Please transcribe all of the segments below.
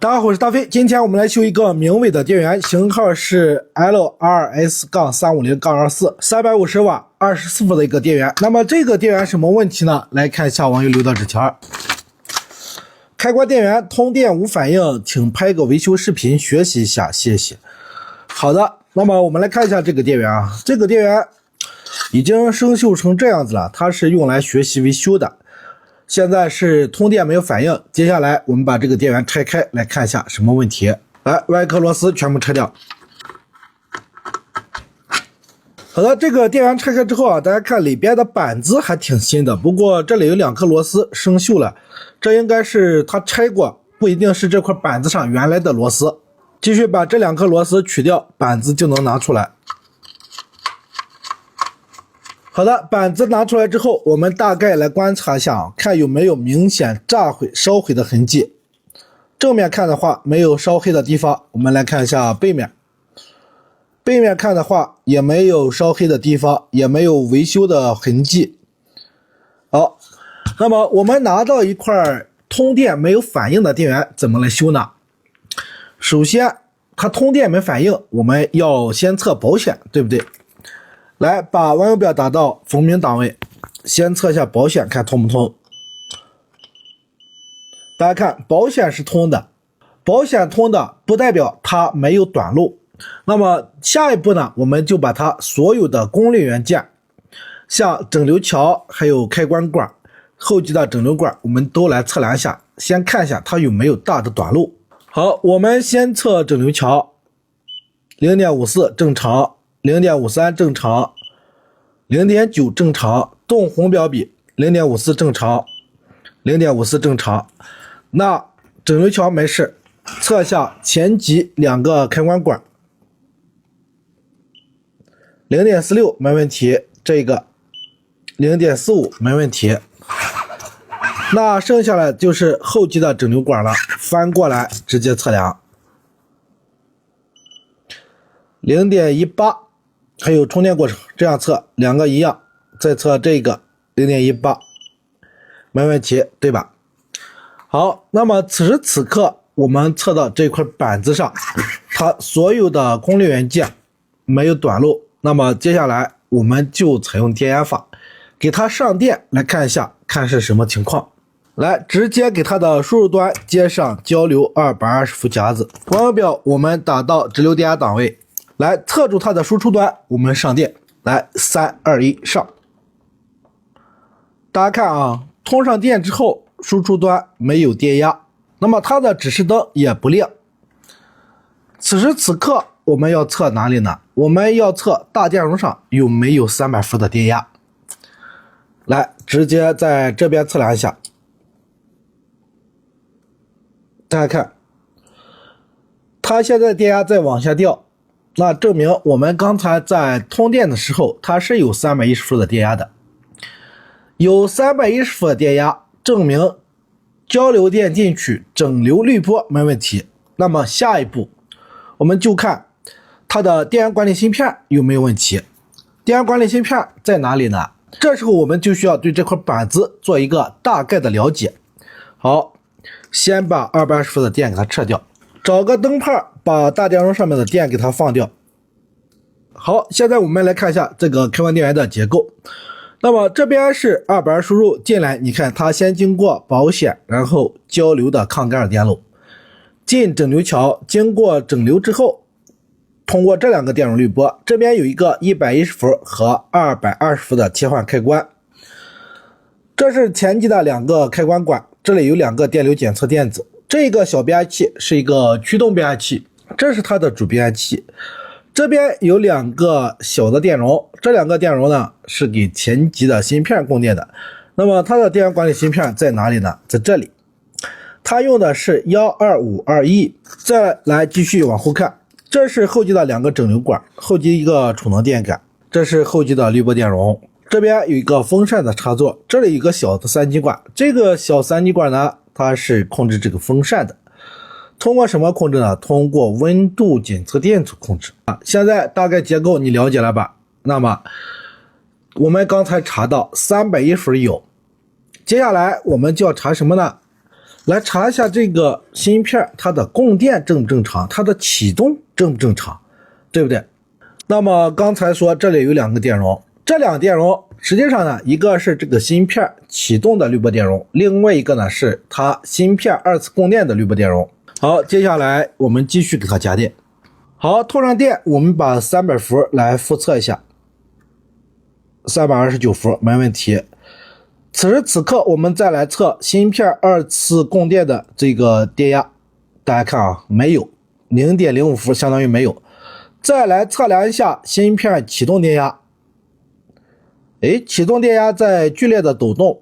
大家好，我是大飞。今天我们来修一个明伟的电源，型号是 LRS-350-24，350瓦，24伏的一个电源。那么这个电源什么问题呢？来看一下网友留的纸条。开关电源通电无反应，请拍个维修视频学习一下，谢谢。好的，那么我们来看一下这个电源啊，这个电源已经生锈成这样子了，它是用来学习维修的。现在是通电没有反应，接下来我们把这个电源拆开来看一下什么问题。来，外壳螺丝全部拆掉。好的，这个电源拆开之后啊，大家看里边的板子还挺新的，不过这里有2颗螺丝生锈了，这应该是它拆过，不一定是这块板子上原来的螺丝。继续把这2颗螺丝取掉，板子就能拿出来。好的，板子拿出来之后，我们大概来观察一下，看有没有明显炸毁、烧毁的痕迹。正面看的话，没有烧黑的地方。我们来看一下背面，背面看的话，也没有烧黑的地方，也没有维修的痕迹。好，那么我们拿到一块通电没有反应的电源，怎么来修呢？首先，它通电没反应，我们要先测保险，对不对？来，把万用表打到封明档位，先测一下保险，看通不通。大家看，保险是通的，保险通的不代表它没有短路。那么下一步呢，我们就把它所有的功率元件，像整流桥还有开关管、后级的整流管，我们都来测量一下，先看一下它有没有大的短路。好，我们先测整流桥 0.54 正常， 0.53 正常， 0.9 正常，动红标比 0.54 正常， 0.54 正常。那整流桥没事，测一下前级2个开关管 0.46 没问题，这个 0.45 没问题。那剩下来就是后级的整流管了，翻过来直接测量 0.18， 还有充电过程，这样测2个一样，再测这个 0.18 没问题，对吧？好，那么此时此刻我们测到这块板子上，它所有的功率元件没有短路，那么接下来我们就采用电压法给它上电，来看一下看是什么情况。来，直接给它的输入端接上交流220伏夹子，万用表我们打到直流电压档位，来测住它的输出端，我们上电。来，3、2、1上。大家看啊，通上电之后，输出端没有电压，那么它的指示灯也不亮。此时此刻我们要测哪里呢？我们要测大电容上有没有300伏的电压。来，直接在这边测量一下。大家看，它现在电压在往下掉，那证明我们刚才在通电的时候，它是有310伏的电压的。有310伏的电压，证明交流电进去，整流滤波没问题。那么下一步，我们就看它的电源管理芯片有没有问题。电源管理芯片在哪里呢？这时候我们就需要对这块板子做一个大概的了解。好，先把220伏的电给它撤掉，找个灯泡把大电容上面的电给它放掉。好，现在我们来看一下这个开关电源的结构。那么这边是220输入进来，你看它先经过保险，然后交流的抗干扰电路，进整流桥，经过整流之后，通过这2个电容滤波，这边有一个110伏和220伏的切换开关。这是前级的2个开关管，这里有2个电流检测电子，这个小变压器是一个驱动变压器，这是它的主变压器。这边有2个小的电容，这2个电容呢是给前级的芯片供电的。那么它的电源管理芯片在哪里呢？在这里，它用的是 12521。再来继续往后看，这是后级的2个整流管，后级一个储能电感，这是后级的滤波电容。这边有一个风扇的插座，这里有一个小的3极管，这个小3极管呢，它是控制这个风扇的。通过什么控制呢？通过温度检测电阻控制。现在大概结构你了解了吧？那么我们刚才查到310伏有，接下来我们就要查什么呢？来查一下这个芯片它的供电正不正常，它的启动正不正常，对不对？那么刚才说这里有2个电容，这2个电容实际上呢，一个是这个芯片启动的滤波电容，另外一个呢是它芯片2次供电的滤波电容。好，接下来我们继续给它加电。好，拖上电，我们把300伏来复测一下，329伏没问题。此时此刻我们再来测芯片2次供电的这个电压，大家看啊，没有 0.05 伏，相当于没有。再来测量一下芯片启动电压，启动电压在剧烈的抖动，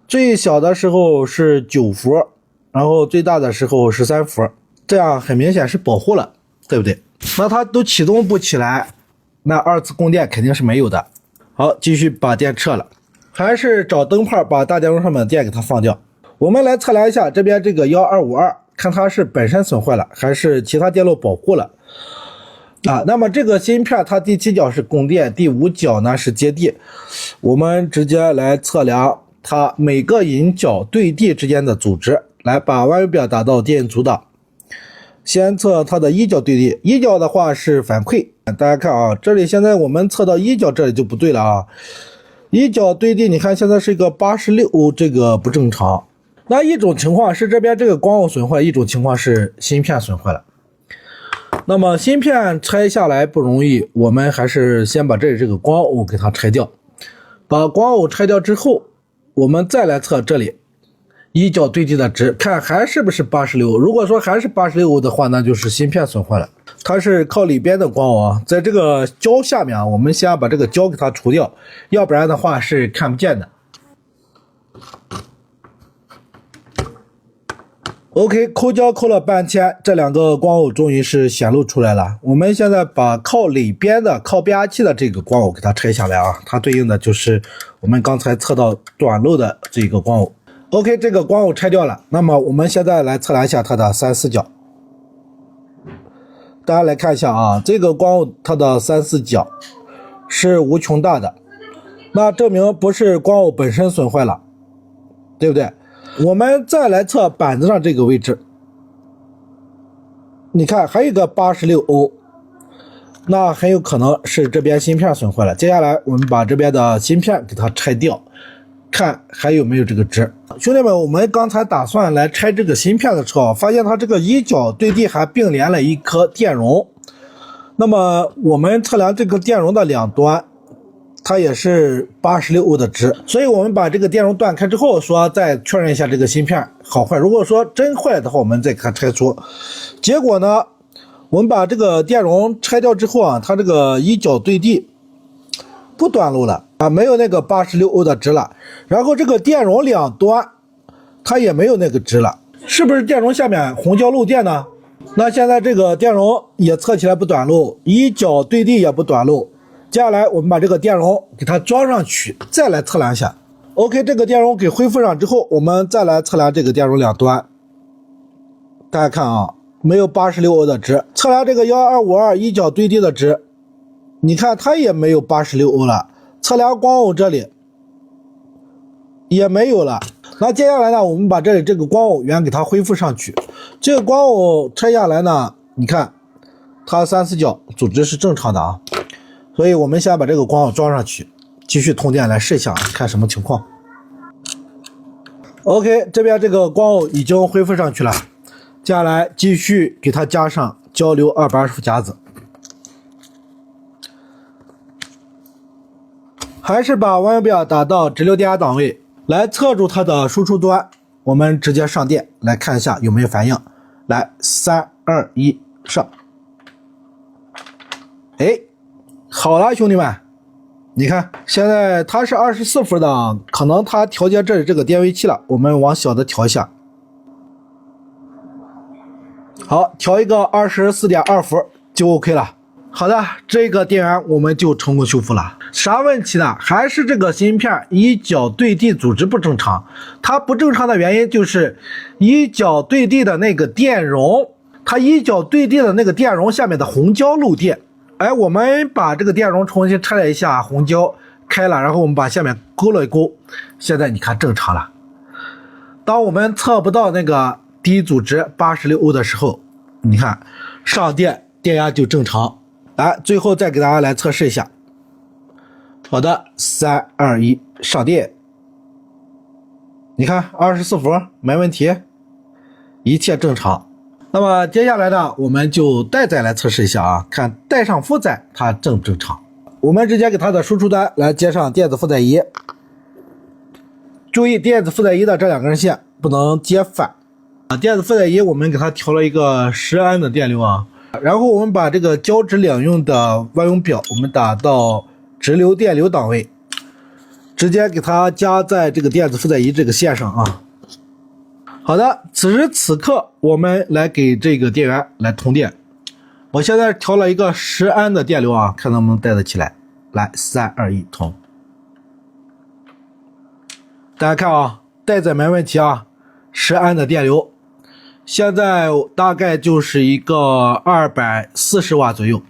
最小的时候是9伏，然后最大的时候13伏，这样很明显是保护了，对不对？那它都启动不起来，那2次供电肯定是没有的。好，继续把电撤了，还是找灯泡把大电容上面的电给它放掉。我们来测量一下这边这个1252，看它是本身损坏了还是其他电路保护了。那么这个芯片它第7角是供电，第5角呢是接地。我们直接来测量它每个引脚对地之间的阻值，来把弯位表打到电阻档。先测它的1角对地，1角的话是反馈，大家看啊，这里现在我们测到1角这里就不对了啊。1角对地你看现在是一个86，这个不正常。那一种情况是这边这个光耦损坏，一种情况是芯片损坏了。那么芯片拆下来不容易，我们还是先把这里这个光耦给它拆掉。把光耦拆掉之后，我们再来测这里1角对地的值，看还是不是86。如果说还是86的话，那就是芯片损坏了。它是靠里边的光耦，在这个胶下面啊，我们先把这个胶给它除掉，要不然的话是看不见的。OK， 抠胶抠了半天，这2个光耦终于是显露出来了。我们现在把靠里边的靠变压器的这个光耦给它拆下来啊，它对应的就是我们刚才测到短路的这个光耦。OK， 这个光耦拆掉了，那么我们现在来测量一下它的3、4角。大家来看一下啊，这个光耦它的3、4角是无穷大的，那证明不是光耦本身损坏了，对不对？我们再来测板子上这个位置，你看还有一个86欧，那很有可能是这边芯片损坏了。接下来我们把这边的芯片给它拆掉，看还有没有这个值。兄弟们，我们刚才打算来拆这个芯片的时候，发现它这个1角对地还并联了一颗电容。那么我们测量这个电容的两端，它也是86欧的值，所以我们把这个电容断开之后，说再确认一下这个芯片好坏。如果说真坏的话，我们再给它拆除。结果呢，我们把这个电容拆掉之后啊，它这个1角对地不短路了啊，没有那个86欧的值了。然后这个电容两端它也没有那个值了，是不是电容下面红胶漏电呢？那现在这个电容也测起来不短路，1角对地也不短路。接下来我们把这个电容给它装上去，再来测量一下。OK， 这个电容给恢复上之后，我们再来测量这个电容两端。大家看啊，没有86欧的值。测量这个12252 1角对地的值，你看它也没有86欧了。测量光耦这里也没有了。那接下来呢，我们把这里这个光耦源给它恢复上去。这个光耦拆下来呢，你看它3、4角阻值是正常的啊。所以我们先把这个光耦装上去，继续通电来试一下，看什么情况。OK， 这边这个光耦已经恢复上去了，接下来继续给它加上交流220伏夹子，还是把弯位表打到直流电压档位，来测住它的输出端。我们直接上电来看一下有没有反应。来，3、2、1，上。好了，兄弟们，你看现在它是24伏的，可能它调节这里这个电位器了，我们往小的调一下。好，调一个24.2伏就 OK 了。好的，这个电源我们就成功修复了。啥问题呢？还是这个芯片1角对地阻值不正常。它不正常的原因就是1角对地的那个电容，它1角对地的那个电容下面的红胶漏电。我们把这个电容重新拆了一下，红胶开了，然后我们把下面勾了一勾，现在你看正常了。当我们测不到那个低阻值86欧的时候，你看上电电压就正常。来，最后再给大家来测试一下。好的，3、2、1，上电。你看24伏没问题，一切正常。那么接下来呢，我们就带载来测试一下啊，看带上负载它正不正常。我们直接给它的输出端来接上电子负载仪，注意电子负载仪的这2根线不能接反啊。电子负载仪我们给它调了一个10安的电流啊，然后我们把这个交直两用的万用表我们打到直流电流档位，直接给它加在这个电子负载仪这个线上啊。好的，此时此刻我们来给这个电源来通电。我现在调了一个10安的电流啊，看能不能带得起来。来，3、2、1，通。大家看啊，带载没问题啊，10安的电流，现在大概就是一个240瓦左右。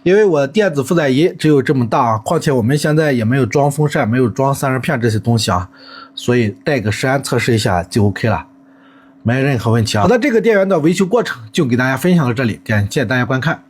因为我电子负载仪只有这么大，况且我们现在也没有装风扇，没有装散热片这些东西啊，所以带个10安测试一下就 OK 了，没任何问题啊。好的，这个电源的维修过程就给大家分享到这里，感谢大家观看。